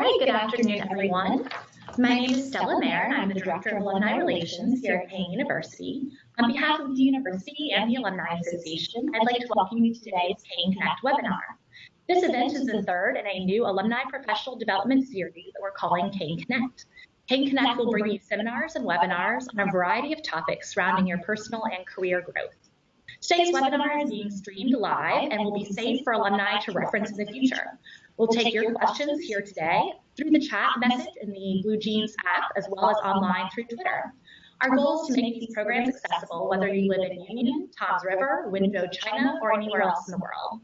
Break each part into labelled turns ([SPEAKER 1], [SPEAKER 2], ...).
[SPEAKER 1] right, good afternoon, everyone. My name is Stella Mayer, and I'm the Director of Alumni Relations here at Kean University. On behalf of the university and the Alumni Association, I'd like to welcome you to today's Kean Connect webinar. This event is the third in a new alumni professional development series that we're calling Kean Connect. Kean Connect will bring you seminars and webinars on a variety of topics surrounding your personal and career growth. Today's webinar is being streamed live and will be saved for alumni to reference in the future. We'll take your questions here today through the chat message in the Blue Jeans app, as well as online through Twitter. Our goal is to make these programs accessible whether you live in Union, Toms River, Windsor, China, or anywhere else in the world.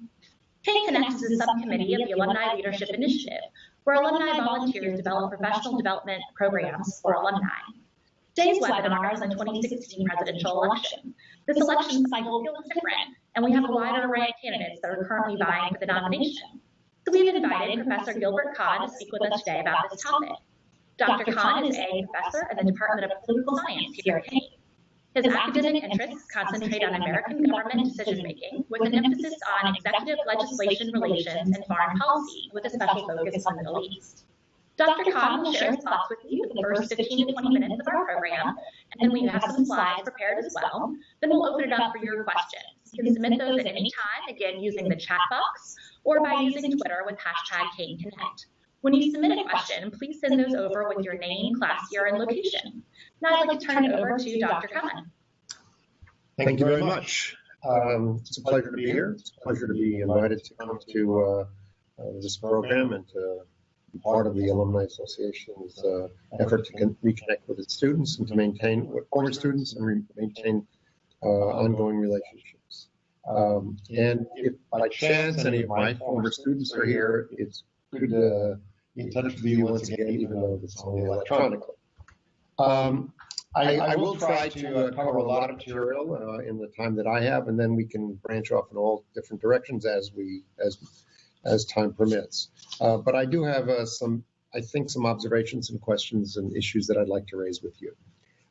[SPEAKER 1] Kean Connect is a subcommittee of the Alumni Leadership Initiative, where alumni volunteers develop professional development programs for alumni. Today's webinar is on the 2016 presidential election. This election cycle feels different, and we have a wider array of candidates that are currently vying for the nomination. So we've invited Professor Gilbert Kahn to speak with us today about this topic. Dr. Kahn is a professor in the Department of Political Science here at Kean. His academic interests concentrate on American government decision-making with an emphasis on executive legislation relations and foreign policy with a special focus on the Middle East. Dr. Kahn will share his thoughts with you for the first 15 to 20 minutes of our program, and then we have some slides prepared as well. Then we'll open it up for your questions. You can submit those at any time, again, using the chat box or by using Twitter with hashtag KeanConnect. When you submit a question, please send those over with your name, class year, and location. Now I'd like to turn it over to Dr. Kahn.
[SPEAKER 2] Thank you very much. It's a pleasure to be here. It's a pleasure to be invited to come to this program and to be part of the Alumni Association's effort to reconnect with its students and to maintain with former students and maintain ongoing relationships. And if by chance any of my former students are here, it's good to be in touch with you once again, even though it's only electronically. I will try to cover a lot of material in the time that I have, and then we can branch off in all different directions as time permits. But I do have some observations and questions and issues that I'd like to raise with you.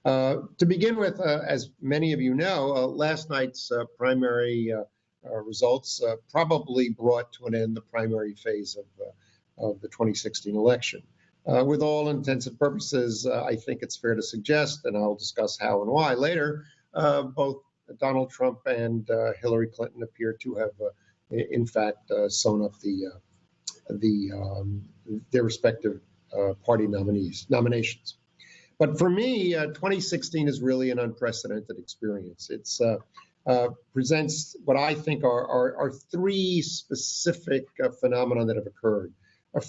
[SPEAKER 2] To begin with, as many of you know, last night's primary results probably brought to an end the primary phase of the 2016 election. With all intents and purposes, I think it's fair to suggest, and I'll discuss how and why later, both Donald Trump and Hillary Clinton appear to have, in fact, sewn up their respective party nominations. But for me, 2016 is really an unprecedented experience. It presents what I think are three specific phenomena that have occurred.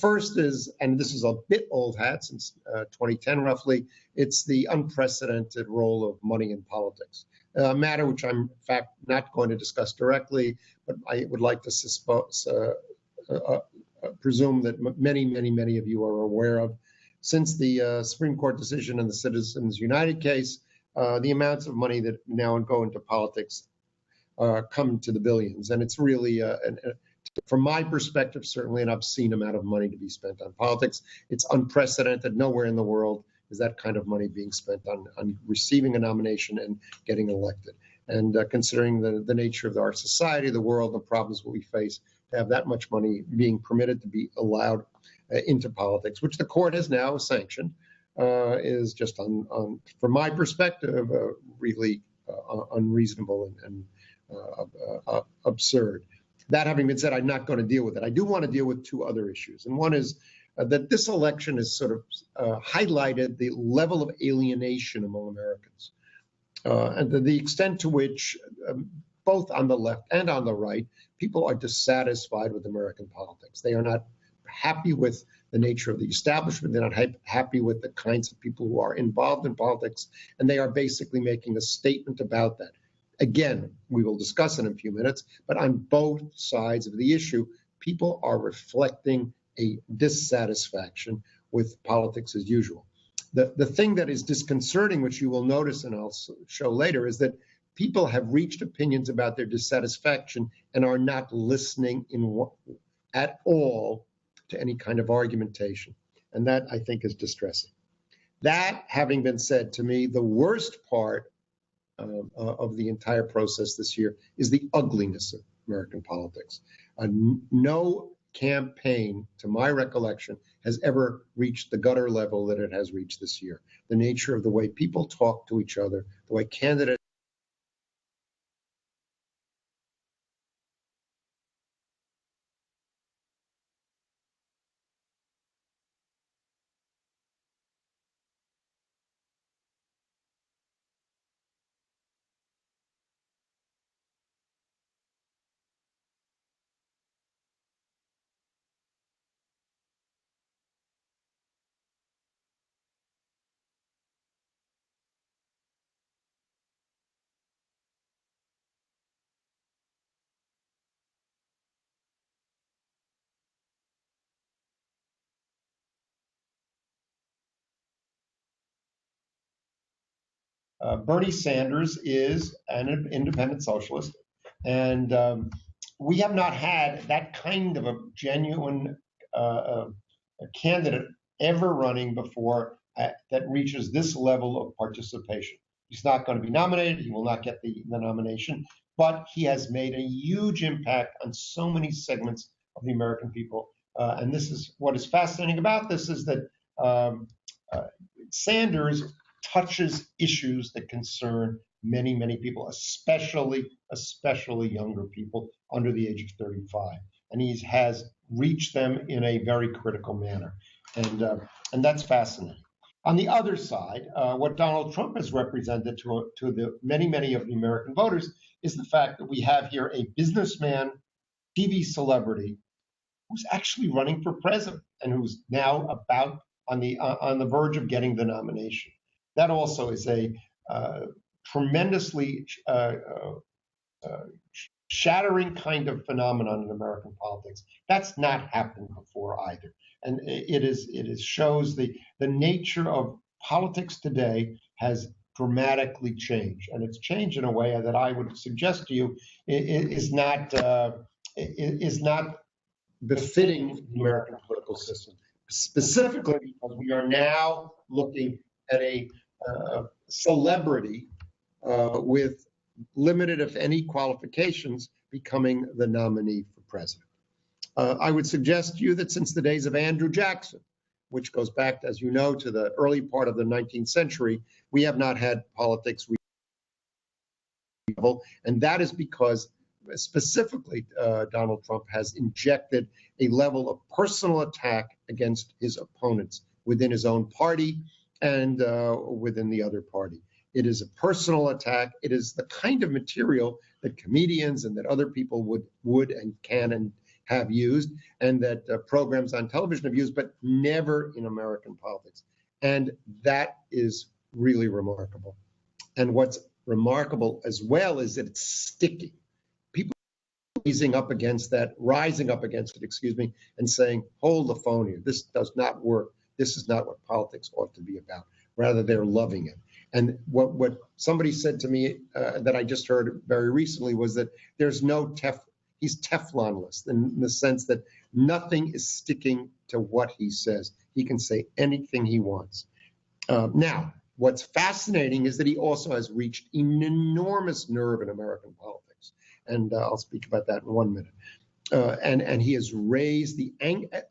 [SPEAKER 2] First is, and this is a bit old hat since 2010 roughly, it's the unprecedented role of money in politics. A matter which I'm in fact not going to discuss directly, but I would like to presume that many of you are aware of. Since the Supreme Court decision in the Citizens United case, the amounts of money that now go into politics come to the billions. And it's really, from my perspective, certainly an obscene amount of money to be spent on politics. It's unprecedented. Nowhere in the world is that kind of money being spent on receiving a nomination and getting elected. And considering the nature of our society, the world, the problems we face, to have that much money being permitted to be allowed into politics, which the court has now sanctioned, is just, from my perspective, really unreasonable and absurd. That having been said, I'm not going to deal with it. I do want to deal with two other issues. And one is that this election has sort of highlighted the level of alienation among Americans and the extent to which both on the left and on the right, people are dissatisfied with American politics. They are not happy with the nature of the establishment. They're not happy with the kinds of people who are involved in politics, and they are basically making a statement about that. Again, we will discuss in a few minutes, but on both sides of the issue, people are reflecting a dissatisfaction with politics as usual. The thing that is disconcerting, which you will notice and I'll show later, is that people have reached opinions about their dissatisfaction and are not listening at all to any kind of argumentation. And that, I think, is distressing. That having been said, to me, the worst part of the entire process this year is the ugliness of American politics. No campaign, to my recollection, has ever reached the gutter level that it has reached this year. The nature of the way people talk to each other, the way candidates Bernie Sanders is an independent socialist, and we have not had that kind of a genuine candidate ever running before that reaches this level of participation. He's not going to be nominated. He will not get the nomination, but he has made a huge impact on so many segments of the American people. And this is what is fascinating about this is that Sanders touches issues that concern many, many people, especially younger people under the age of 35. And he has reached them in a very critical manner. And that's fascinating. On the other side, what Donald Trump has represented to the many of the American voters is the fact that we have here a businessman, TV celebrity, who's actually running for president and who's now about on the verge of getting the nomination. That also is a tremendously shattering kind of phenomenon in American politics. That's not happened before either, and it shows the nature of politics today has dramatically changed, and it's changed in a way that I would suggest to you is not befitting the American political system, specifically because we are now looking at a celebrity with limited, if any, qualifications becoming the nominee for president. I would suggest to you that since the days of Andrew Jackson, which goes back, as you know, to the early part of the 19th century, we have not had politics level, and that is because specifically Donald Trump has injected a level of personal attack against his opponents within his own party and within the other party. It is a personal attack. It is the kind of material that comedians and that other people would and can and have used, and that programs on television have used, but never in American politics. And that is really remarkable. And what's remarkable as well is that it's sticking. People rising up against it, and saying, hold the phone here. This does not work. This is not what politics ought to be about. Rather, they're loving it. And what somebody said to me that I just heard very recently was that there's no he's Teflonless in the sense that nothing is sticking to what he says. He can say anything he wants. Now, what's fascinating is that he also has reached an enormous nerve in American politics. And I'll speak about that in 1 minute. And he has raised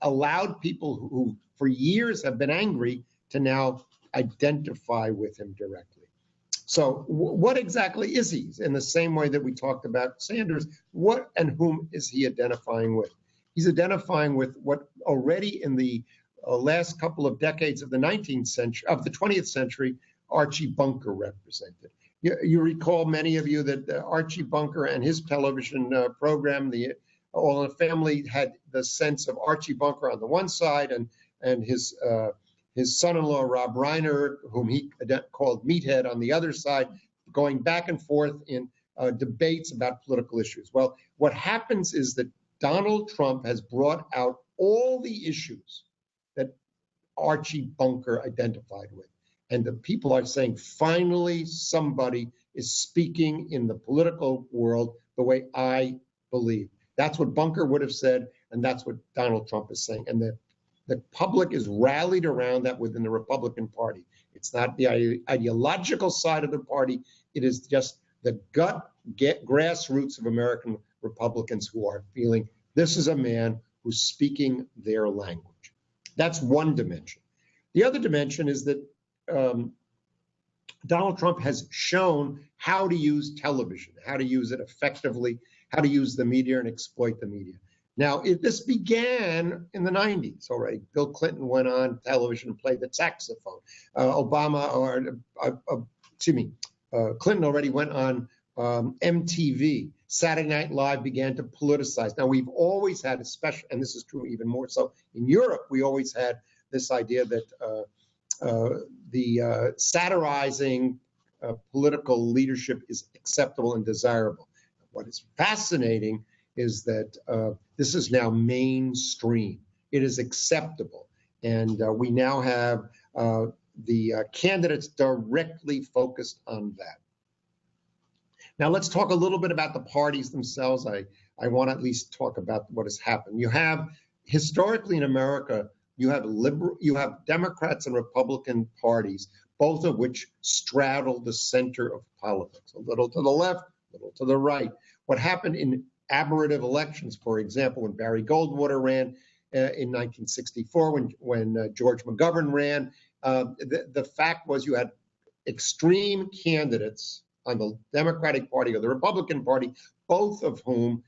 [SPEAKER 2] allowed people who for years have been angry to now identify with him directly. So what exactly is he? In the same way that we talked about Sanders, what and whom is he identifying with? He's identifying with what already in the last couple of decades of the 20th century, Archie Bunker represented. You recall, many of you, that Archie Bunker and his television program, the All in the Family, had the sense of Archie Bunker on the one side and his son-in-law, Rob Reiner, whom he called Meathead, on the other side, going back and forth in debates about political issues. Well, what happens is that Donald Trump has brought out all the issues that Archie Bunker identified with. And the people are saying, finally, somebody is speaking in the political world the way I believe. That's what Bunker would have said, and that's what Donald Trump is saying. And the public is rallied around that within the Republican Party. It's not the ideological side of the party. It is just the grassroots of American Republicans who are feeling this is a man who's speaking their language. That's one dimension. The other dimension is that Donald Trump has shown how to use television, how to use it effectively, how to use the media and exploit the media. Now, this began in the 90s already. Bill Clinton went on television and played the saxophone. Clinton already went on MTV. Saturday Night Live began to politicize. Now, we've always had, especially, and this is true even more so in Europe, we always had this idea that the satirizing political leadership is acceptable and desirable. What is fascinating is that this is now mainstream. It is acceptable. And we now have the candidates directly focused on that. Now, let's talk a little bit about the parties themselves. I want to at least talk about what has happened. You have, historically in America, you have Democrats and Republican parties, both of which straddle the center of politics, a little to the left, a little to the right. What happened in aberrative elections, for example, when Barry Goldwater ran in 1964, when George McGovern ran, the fact was you had extreme candidates on the Democratic Party or the Republican Party, both of whom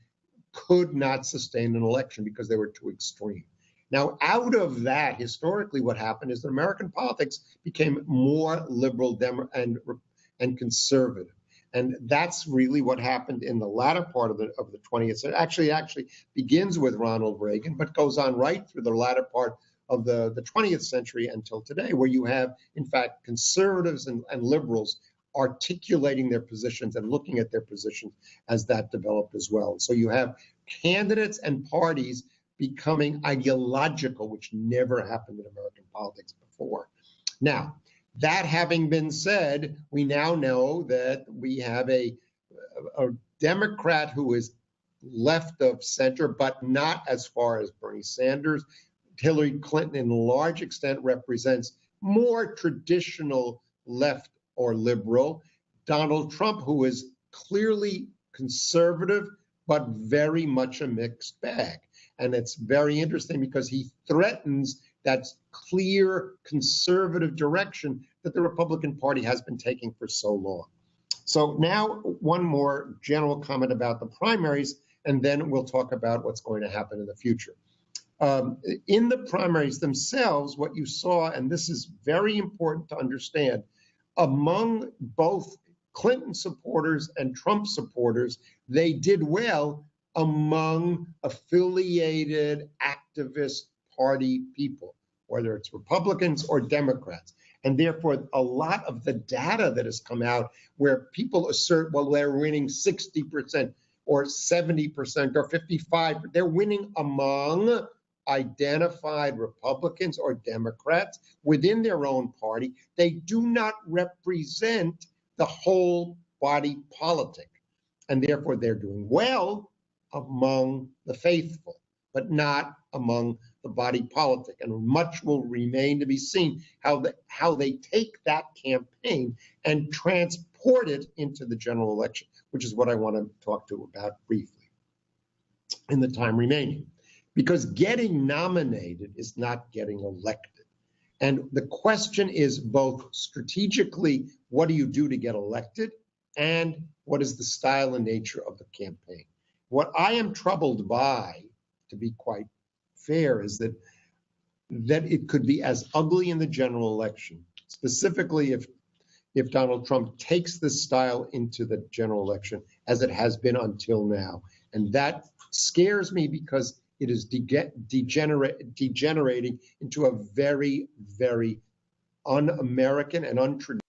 [SPEAKER 2] could not sustain an election because they were too extreme. Now, out of that, historically, what happened is that American politics became more liberal and conservative. And that's really what happened in the latter part of the 20th century. Actually begins with Ronald Reagan, but goes on right through the latter part of the 20th century until today, where you have, in fact, conservatives and liberals articulating their positions and looking at their positions as that developed as well. So you have candidates and parties becoming ideological, which never happened in American politics before. Now, that having been said, we now know that we have a Democrat who is left of center, but not as far as Bernie Sanders. Hillary Clinton, in large extent, represents more traditional left or liberal. Donald Trump, who is clearly conservative, but very much a mixed bag. And it's very interesting because he threatens that clear conservative direction that the Republican Party has been taking for so long. So now one more general comment about the primaries, and then we'll talk about what's going to happen in the future. In the primaries themselves, what you saw, and this is very important to understand, among both Clinton supporters and Trump supporters, they did well among affiliated activist party people, whether it's Republicans or Democrats. And therefore, a lot of the data that has come out where people assert, well, they're winning 60% or 70% or 55%, they're winning among identified Republicans or Democrats within their own party. They do not represent the whole body politic. And therefore, they're doing well among the faithful, but not among the body politic. And much will remain to be seen how they take that campaign and transport it into the general election, which is what I want to talk to about briefly in the time remaining. Because getting nominated is not getting elected. And the question is both strategically, what do you do to get elected? And what is the style and nature of the campaign? What I am troubled by, to be quite fair, is that it could be as ugly in the general election, specifically if Donald Trump takes this style into the general election as it has been until now. And that scares me because it is degenerating into a very, very un-American and untraditional.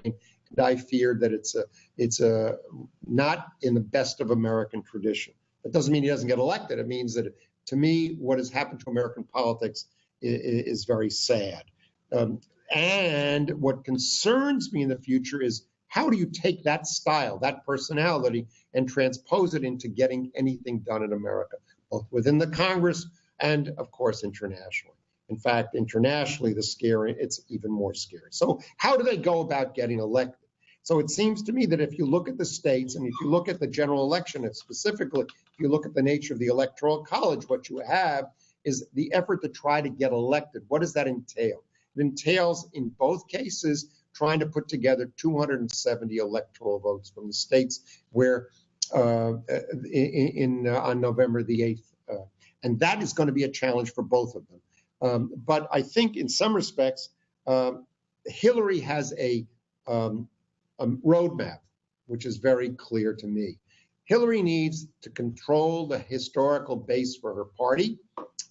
[SPEAKER 2] And I fear that it's not in the best of American tradition. That doesn't mean he doesn't get elected. It means that, to me, what has happened to American politics is very sad. And what concerns me in the future is, how do you take that style, that personality, and transpose it into getting anything done in America, both within the Congress and, of course, internationally? In fact, internationally, it's even more scary. So how do they go about getting elected? So it seems to me that if you look at the states and if you look at the general election, and specifically if you look at the nature of the Electoral College, what you have is the effort to try to get elected. What does that entail? It entails, in both cases, trying to put together 270 electoral votes from the states where on November the 8th. And that is going to be a challenge for both of them. But I think in some respects, Hillary has a roadmap, which is very clear to me. Hillary needs to control the historical base for her party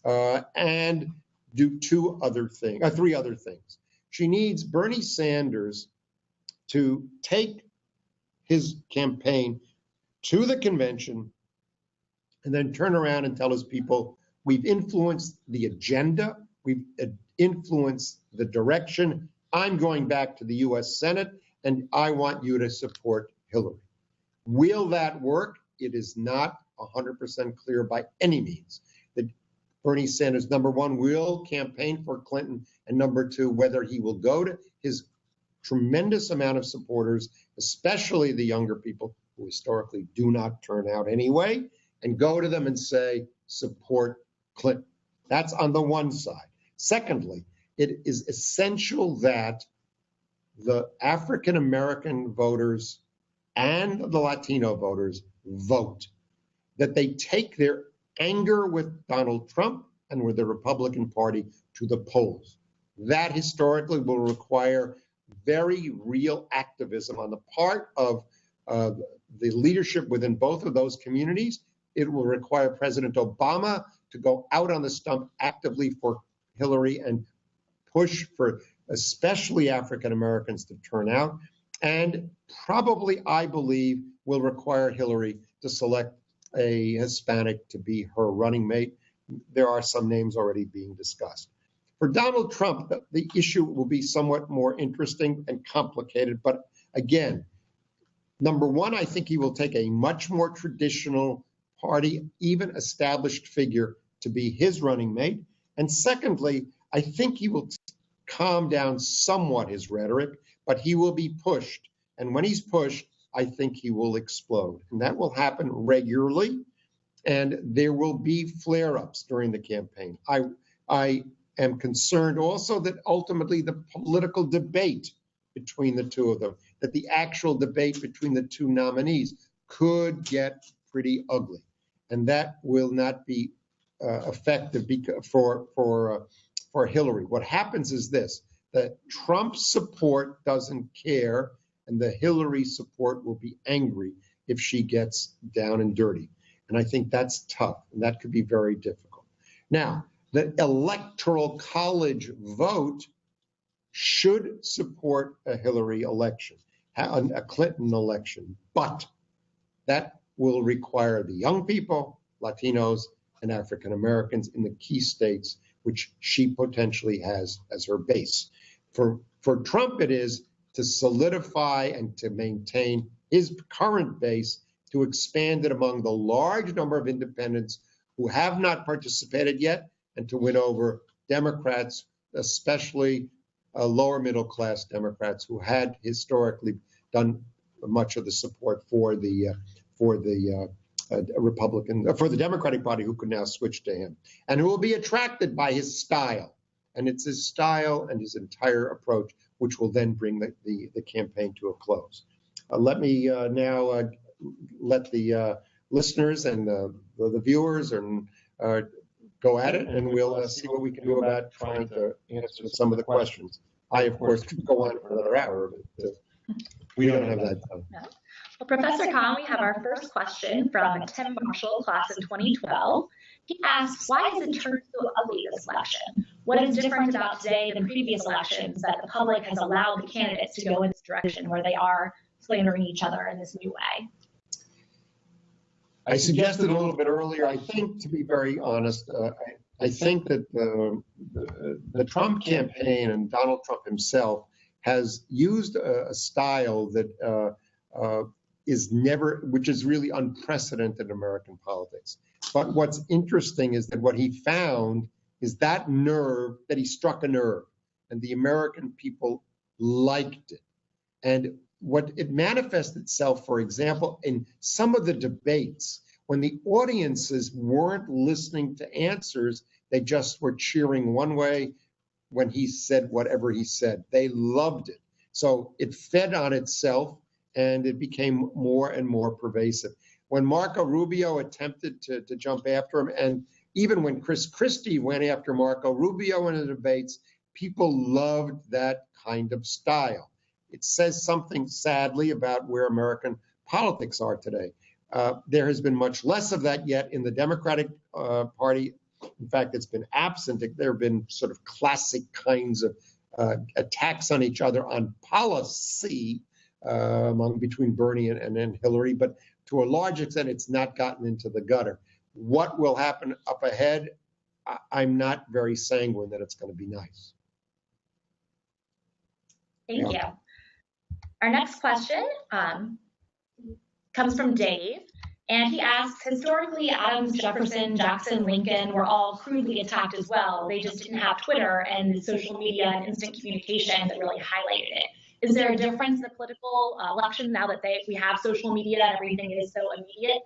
[SPEAKER 2] and do three other things. She needs Bernie Sanders to take his campaign to the convention and then turn around and tell his people, we've influenced the agenda, we've influenced the direction. I'm going back to the US Senate and I want you to support Hillary. Will that work? It is not 100% clear by any means that Bernie Sanders, number one, will campaign for Clinton, and number two, whether he will go to his tremendous amount of supporters, especially the younger people who historically do not turn out anyway, and go to them and say, support Clinton. That's on the one side. Secondly, it is essential that the African American voters and the Latino voters vote, that they take their anger with Donald Trump and with the Republican Party to the polls. That historically will require very real activism on the part of the leadership within both of those communities. It will require President Obama to go out on the stump actively for Hillary and push for especially African Americans to turn out. And probably, I believe, will require Hillary to select a Hispanic to be her running mate. There are some names already being discussed. For Donald Trump, the issue will be somewhat more interesting and complicated. But again, number one, I think he will take a much more traditional party, even established figure to be his running mate. And secondly, I think he will calm down somewhat his rhetoric, but he will be pushed. And when he's pushed, I think he will explode. And that will happen regularly. And there will be flare-ups during the campaign. I am concerned also that ultimately the political debate between the two of them, that the actual debate between the two nominees could get pretty ugly. And that will not be effective for Hillary. What happens is this, that Trump's support doesn't care, and the Hillary support will be angry if she gets down and dirty. And I think that's tough, and that could be very difficult. Now, the Electoral College vote should support a Hillary election, a Clinton election, but that will require the young people, Latinos, and African Americans in the key states, which she potentially has as her base. For Trump, it is to solidify and to maintain his current base, to expand it among the large number of independents who have not participated yet, and to win over Democrats, especially lower middle class Democrats who had historically done much of the support for the Democratic Party, who could now switch to him, and who will be attracted by his style. And it's his style and his entire approach which will then bring the campaign to a close. Let me now let the listeners and the viewers go at it, and we'll see what we can do about trying to answer some of the questions. I, of course, could go on for another hour, but we don't have that time.
[SPEAKER 1] No. Well, Professor Kahn, we have our first question from Tim Marshall, class in 2012. He asks, why has it turned so ugly this election? What is different about today than previous elections that the public has allowed the candidates to go in this direction where they are slandering each other in this new way?
[SPEAKER 2] I suggested a little bit earlier, I think, to be very honest, I think that the Trump campaign and Donald Trump himself has used a style that which is really unprecedented in American politics. But what's interesting is that what he found is that he struck a nerve, and the American people liked it. And what it manifests itself, for example, in some of the debates, when the audiences weren't listening to answers, They just were cheering one way when he said whatever he said. They loved it. So it fed on itself, and it became more and more pervasive. When Marco Rubio attempted to jump after him, and even when Chris Christie went after Marco Rubio in the debates, people loved that kind of style. It says something, sadly, about where American politics are today. There has been much less of that yet in the Democratic Party. In fact, it's been absent. There have been sort of classic kinds of attacks on each other on policy between Bernie and Hillary, but to a large extent, it's not gotten into the gutter. What will happen up ahead? I'm not very sanguine that it's going to be nice.
[SPEAKER 1] Thank you. Our next question comes from Dave, and he asks, historically, Adams, Jefferson, Jackson, Lincoln were all crudely attacked as well. They just didn't have Twitter and social media and instant communication that really highlighted it. Is there a difference in the political election now that we have social media and everything is so immediate?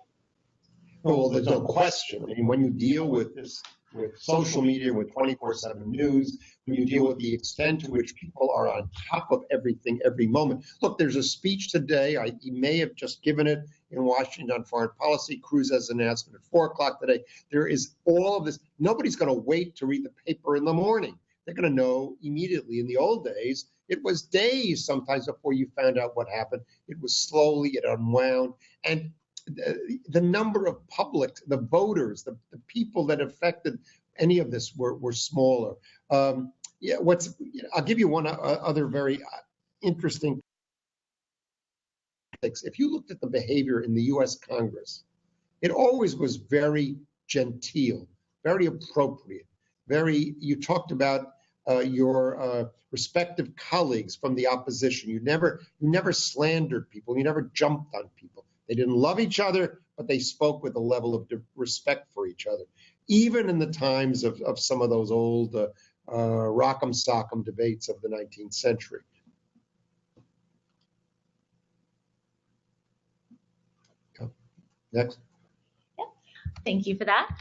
[SPEAKER 2] Well, there's no question. I mean, when you deal with this, with social media, with 24/7 news, when you deal with the extent to which people are on top of everything every moment. Look, there's a speech today. He may have just given it in Washington on foreign policy. Cruz has an announcement at 4 o'clock today. There is all of this. Nobody's going to wait to read the paper in the morning. They're going to know immediately. In the old days, it was days sometimes before you found out what happened. It was slowly, it unwound. And the number of public, the voters, the people that affected any of this were smaller. I'll give you one other very interesting. If you looked at the behavior in the U.S. Congress, it always was very genteel, very appropriate, you talked about your respective colleagues from the opposition. You never slandered people. You never jumped on people. They didn't love each other, but they spoke with a level of respect for each other, even in the times of some of those old rock'em sock'em debates of the 19th century. Next.
[SPEAKER 1] Yep. Thank you for that.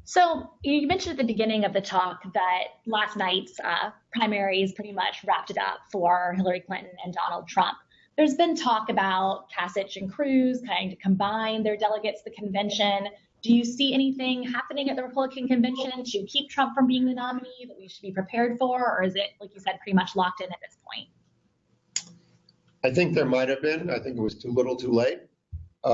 [SPEAKER 1] So you mentioned at the beginning of the talk that last night's primaries pretty much wrapped it up for Hillary Clinton and Donald Trump. There's been talk about Kasich and Cruz trying to combine their delegates to the convention. Do you see anything happening at the Republican convention to keep Trump from being the nominee that we should be prepared for? Or is it, like you said, pretty much locked in at this point?
[SPEAKER 2] I think there might have been. I think it was too little too late. They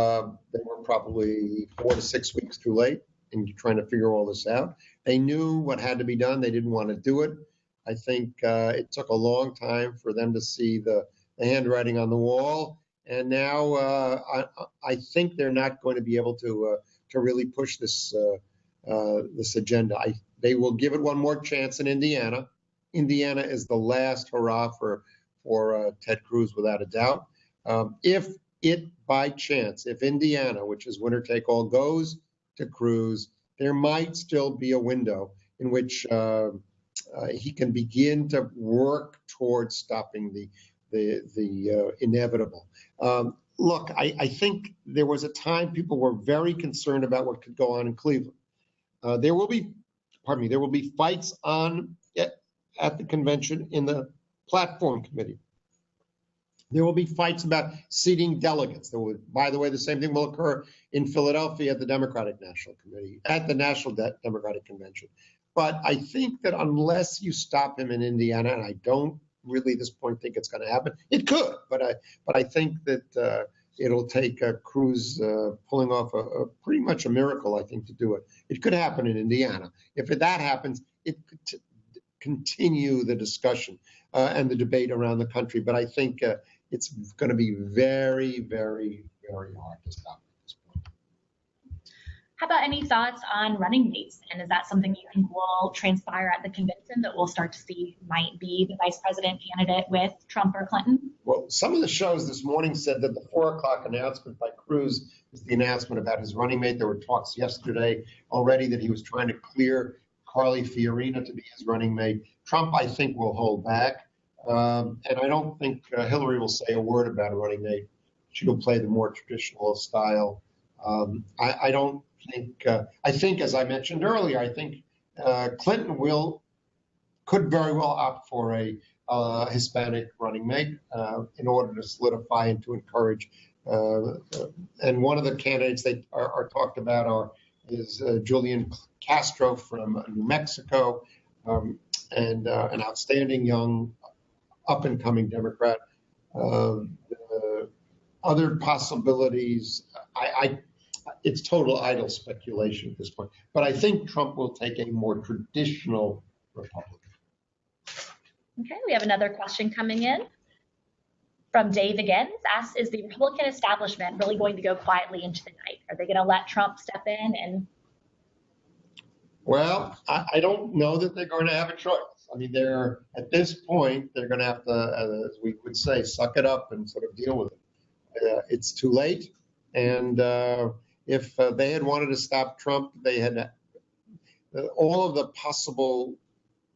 [SPEAKER 2] were probably 4 to 6 weeks too late in trying to figure all this out. They knew what had to be done. They didn't want to do it. I think it took a long time for them to see the handwriting on the wall. And now I think they're not going to be able to really push this agenda. They will give it one more chance in Indiana. Indiana is the last hurrah for Ted Cruz, without a doubt. If by chance, if Indiana, which is winner take all, goes to Cruz, there might still be a window in which he can begin to work towards stopping the inevitable. Look, I think there was a time people were very concerned about what could go on in Cleveland. There will be fights at the convention in the platform committee. There will be fights about seating delegates. By the way, the same thing will occur in Philadelphia at the Democratic National Committee, at the National Democratic Convention. But I think that unless you stop him in Indiana, and I don't really at this point think it's going to happen, it could. But I think that it'll take Cruz pulling off a pretty much a miracle, I think, to do it. It could happen in Indiana. If that happens, it could continue the discussion and the debate around the country. But I think it's going to be very, very, very hard to stop at this point.
[SPEAKER 1] How about any thoughts on running mates? And is that something you think will transpire at the convention, that we'll start to see might be the vice president candidate with Trump or Clinton?
[SPEAKER 2] Well, some of the shows this morning said that the 4 o'clock announcement by Cruz is the announcement about his running mate. There were talks yesterday already that he was trying to clear Carly Fiorina to be his running mate. Trump, I think, will hold back. And I don't think Hillary will say a word about a running mate. She will play the more traditional style. I don't think, I think, as I mentioned earlier, I think Clinton could very well opt for a Hispanic running mate in order to solidify and to encourage. And one of the candidates they are talked about is Julian Castro from New Mexico, and an outstanding young up-and-coming Democrat. Other possibilities, it's total idle speculation at this point. But I think Trump will take a more traditional Republican.
[SPEAKER 1] Okay, we have another question coming in from Dave again. He's asked, is the Republican establishment really going to go quietly into the night? Are they going to let Trump step in? And
[SPEAKER 2] well, I don't know that they're going to have a choice. I mean, at this point, they're going to have to, as we would say, suck it up and sort of deal with it. It's too late. And if they had wanted to stop Trump, they had all of the possible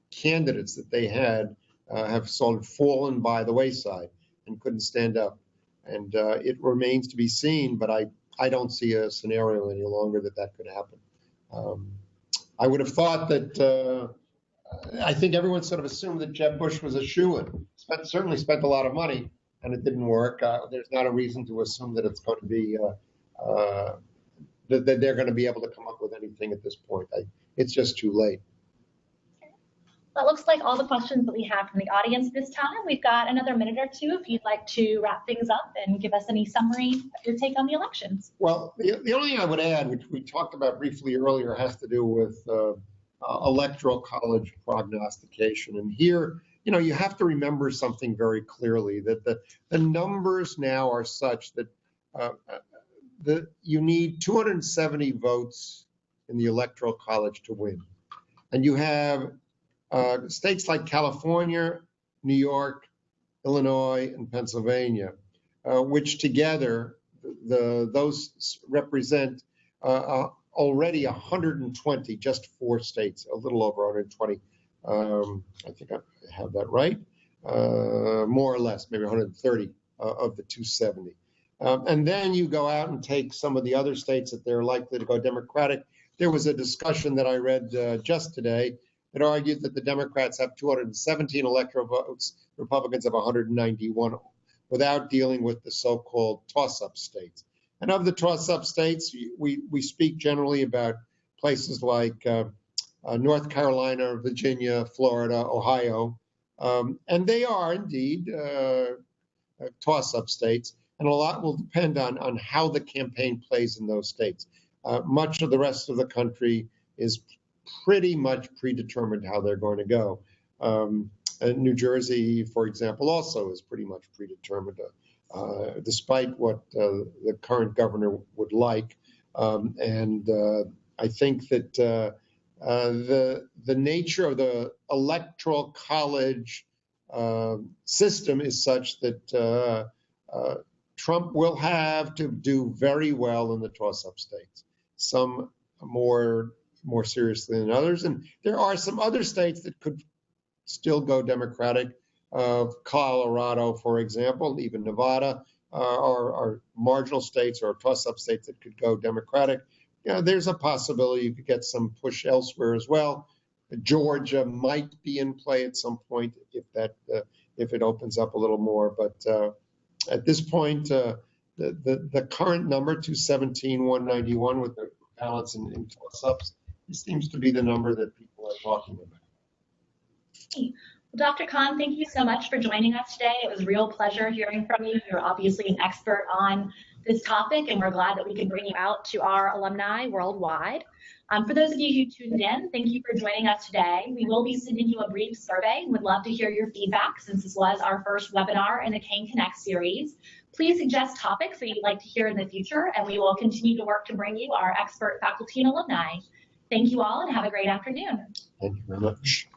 [SPEAKER 2] candidates that they had have sort of fallen by the wayside and couldn't stand up. And it remains to be seen, but I don't see a scenario any longer that could happen. I would have thought that, I think everyone sort of assumed that Jeb Bush was a shoo-in. Certainly spent a lot of money, and it didn't work. There's not a reason to assume that it's going to be, that they're going to be able to come up with anything at this point. It's just too late.
[SPEAKER 1] That looks like all the questions that we have from the audience this time. We've got another minute or two if you'd like to wrap things up and give us any summary of your take on the elections.
[SPEAKER 2] Well, the only thing I would add, which we talked about briefly earlier, has to do with electoral college prognostication. And here, you have to remember something very clearly, that the numbers now are such that you need 270 votes in the electoral college to win. And you have states like California, New York, Illinois, and Pennsylvania, which together, those represent already 120, just 4 states, a little over 120. I think I have that right, more or less, maybe 130 of the 270. And then you go out and take some of the other states that they're likely to go Democratic. There was a discussion that I read just today that argued that the Democrats have 217 electoral votes, Republicans have 191, without dealing with the so-called toss-up states. And of the toss-up states, we speak generally about places like North Carolina, Virginia, Florida, Ohio, and they are indeed toss-up states. And a lot will depend on how the campaign plays in those states. Much of the rest of the country is pretty much predetermined how they're going to go. And New Jersey, for example, also is pretty much predetermined, despite what the current governor would like. And I think that the nature of the electoral college system is such that Trump will have to do very well in the toss-up states, some more seriously than others. And there are some other states that could still go Democratic. Colorado, for example, even Nevada are marginal states or toss-up states that could go Democratic. There's a possibility you could get some push elsewhere as well. Georgia might be in play at some point if it opens up a little more. But at this point, the current number, 217, 191, with the balance in toss-ups, this seems to be the number that people are talking about.
[SPEAKER 1] Well, Dr. Kahn, thank you so much for joining us today. It was a real pleasure hearing from you. You're obviously an expert on this topic, and we're glad that we can bring you out to our alumni worldwide. For those of you who tuned in, thank you for joining us today. We will be sending you a brief survey and would love to hear your feedback since this was our first webinar in the Kean Connect series. Please suggest topics that you'd like to hear in the future, and we will continue to work to bring you our expert faculty and alumni. Thank you all, and have a great afternoon.
[SPEAKER 2] Thank you very much.